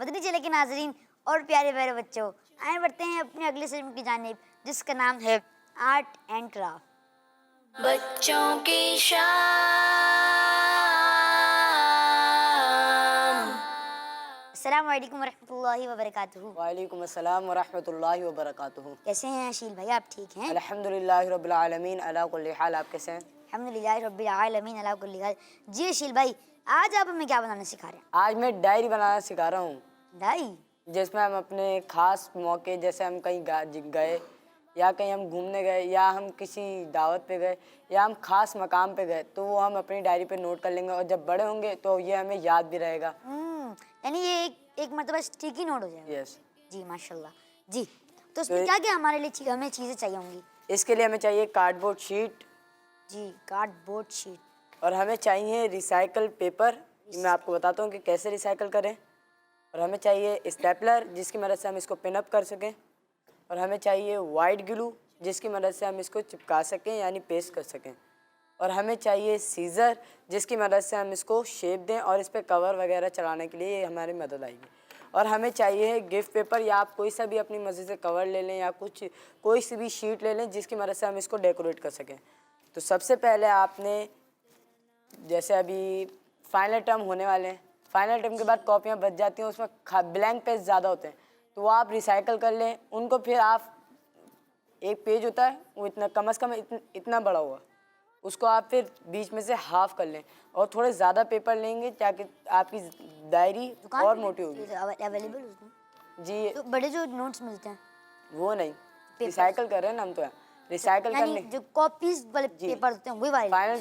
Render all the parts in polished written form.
Madani channel के नाजरीन और प्यारे प्यारे बच्चों, आए बढ़ते हैं अपने अगले सेगमेंट की जानिब जिसका नाम है आर्ट एंड क्राफ्ट। बच्चों की शाम। अस्सलाम वालेकुम वरहमतुल्लाहि वबरकातुहू। वालेकुम अस्सलाम वरहमतुल्लाहि वबरकातुहू। कैसे हैं अशील भाई, आप ठीक हैं? अल्हम्दुलिल्लाहि रब्बिल आलमीन अला कुल्ली हाल। आप कैसे हैं? अल्हम्दुलिल्लाहि रब्बिल आलमीन अला कुल्ली हाल। जी अशील भाई, आज आप हमें क्या बनाना सिखा रहे हैं? आज मैं डायरी बनाना सिखा रहा हूँ, डायरी जिसमें हम अपने ख़ास मौके, जैसे हम कहीं गए या कहीं हम घूमने गए या हम किसी दावत पे गए या हम ख़ास मकाम पे गए, तो वो हम अपनी डायरी पे नोट कर लेंगे और जब बड़े होंगे तो ये हमें याद भी रहेगा। यानी ये एक मतलब स्टिकी नोट हो जाएगा। यस जी माशाल्लाह। जी तो इसमें क्या क्या हमारे लिए हमें चीज़ें चाहिए होंगी? इसके लिए हमें चाहिए कार्डबोर्ड शीट। जी कार्डबोर्ड शीट। और हमें चाहिए रिसाइकल पेपर। मैं आपको बताता हूँ कि कैसे रिसाइकल करें। और हमें चाहिए स्टेपलर, जिसकी मदद से हम इसको पिन अप कर सकें। और हमें चाहिए वाइट ग्लू, जिसकी मदद से हम इसको चिपका सकें यानी पेस्ट कर सकें। और हमें चाहिए सीज़र, जिसकी मदद से हम इसको शेप दें और इस पर कवर वगैरह चढ़ाने के लिए ये हमारी मदद आएगी। और हमें चाहिए गिफ्ट पेपर, या आप कोई सा भी अपनी मर्ज़ी से कवर ले लें या कोई सी भी शीट ले लें जिसकी मदद से हम इसको डेकोरेट कर सकें। तो सबसे पहले आपने, जैसे अभी फाइनल टर्म होने वाले हैं, फाइनल टर्म के बाद कॉपियाँ बच जाती हैं, उसमें ब्लैंक पेज ज़्यादा होते हैं, तो वो आप रिसाइकल कर लें उनको। फिर आप एक पेज होता है वो इतना कम से कम इतना बड़ा हुआ, उसको आप फिर बीच में से हाफ कर लें और थोड़े ज़्यादा पेपर लेंगे ताकि आपकी डायरी और मोटी होगी। अवेलेबल उसमें जी, तो बड़े जो नोट्स मिलते हैं वो नहीं, रिसाइकल कर रहे हैं ना हम, तो रिसाइकल करने जो कॉपीज वाले पेपर होते हैं वही वाले। फाइनल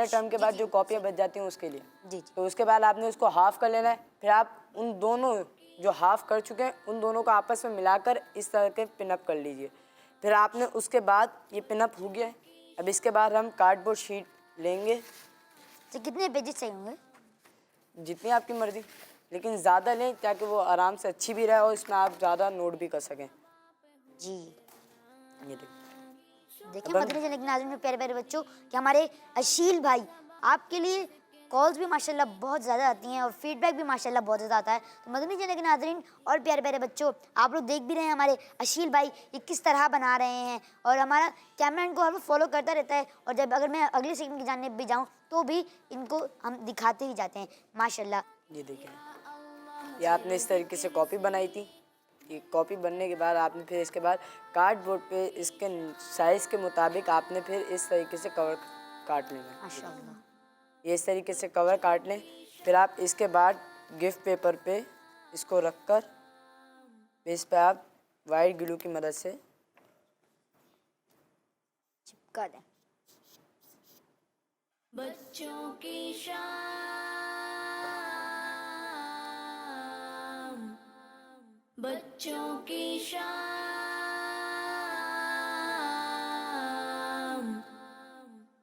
टर्म के बाद जो कॉपियाँ बच जाती हैं उसके लिए। जी तो उसके बाद आपने उसको हाफ कर लेना है। फिर आप उन दोनों जो हाफ कर चुके हैं उन दोनों को आपस में मिलाकर इस तरह के पिनअप कर लीजिए। फिर आपने उसके बाद ये पिनअप हो गया है। अब इसके बाद हम कार्डबोर्ड शीट लेंगे। तो कितने पेजेस चाहिए होंगे? जितनी आपकी मर्ज़ी, लेकिन ज़्यादा लें ताकि वो आराम से अच्छी भी रहे और इसमें आप ज़्यादा नोट भी कर सकें। जी ये देखिए मदनी चैनल के नाज़रीन में प्यारे प्यारे बच्चों कि हमारे अशील भाई आपके लिए कॉल्स भी माशाल्लाह बहुत ज़्यादा आती हैं और फीडबैक भी माशाल्लाह बहुत ज़्यादा आता है। तो मदनी चैनल के नाज़रीन और प्यारे प्यारे बच्चों, आप लोग देख भी रहे हैं हमारे अशील भाई ये किस तरह बना रहे हैं और हमारा कैमरा इनको हर फॉलो करता रहता है। और जब अगर मैं अगले सेकंड की जाने भी जाऊँ तो भी इनको हम दिखाते ही जाते हैं माशाल्लाह। ये देखिए, ये आपने इस तरीके से कॉपी बनाई थी। ये कॉपी बनने के बाद आपने फिर इसके बाद कार्डबोर्ड पे इसके साइज़ के मुताबिक आपने फिर इस तरीके से कवर काट लेना। माशाल्लाह ये इस तरीके से कवर काट लें। फिर आप इसके बाद गिफ्ट पेपर पे इसको रखकर इस पे आप वाइट ग्लू की मदद से चिपका दें। बच्चों की शाम। बच्चों की शाम।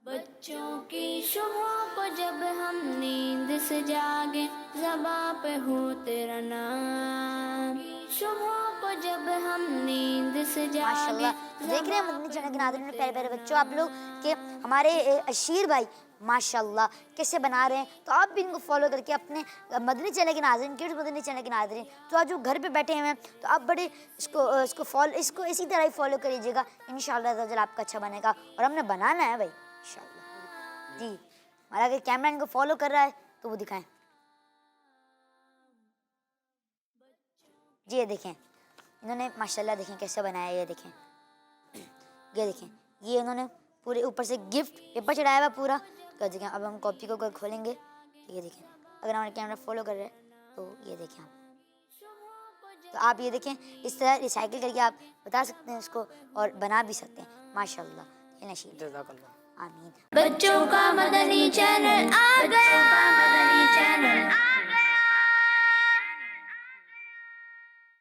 बच्चों की सुबह को जब हम नींद से जागे, ज़बां पे हो तेरा नाम। सुबह को जब हम नींद से जागे। माशाल्लाह देख रहे हैं मदनी चैनल के नाज़रीन में प्यारे प्यारे बच्चों आप लोग के हमारे अशीर भाई माशाल्लाह कैसे बना रहे हैं। तो आप भी इनको फॉलो करके अपने मदनी चैनल के नाज़रीन, किड्स मदनी चैनल के नाज़रीन, तो आज जो घर पे बैठे हुए हैं तो आप बड़े इसको इसी तरह ही फॉलो करिएगा। इंशाल्लाह ताला आपका अच्छा बनेगा और हमने बनाना है भाई इंशाल्लाह। जी हमारा अगर कैमरा इनको फॉलो कर रहा है तो वो दिखाएं। जी ये देखें इन्होंने माशाल्लाह देखें कैसे बनाया। ये देखें, ये देखें, ये उन्होंने पूरे ऊपर से गिफ्ट पेपर चढ़ाया हुआ पूरा। कर देखें, अब हम कॉपी को खोलेंगे तो ये देखें, अगर हमारे कैमरा फॉलो कर रहे हैं तो ये देखें आप। तो आप ये देखें इस तरह रिसाइकिल करके आप बता सकते हैं इसको और बना भी सकते हैं माशाल्लाह। जज़ाकल्लाह। आमीन। बच्चों का मदनी चैनल आ गया।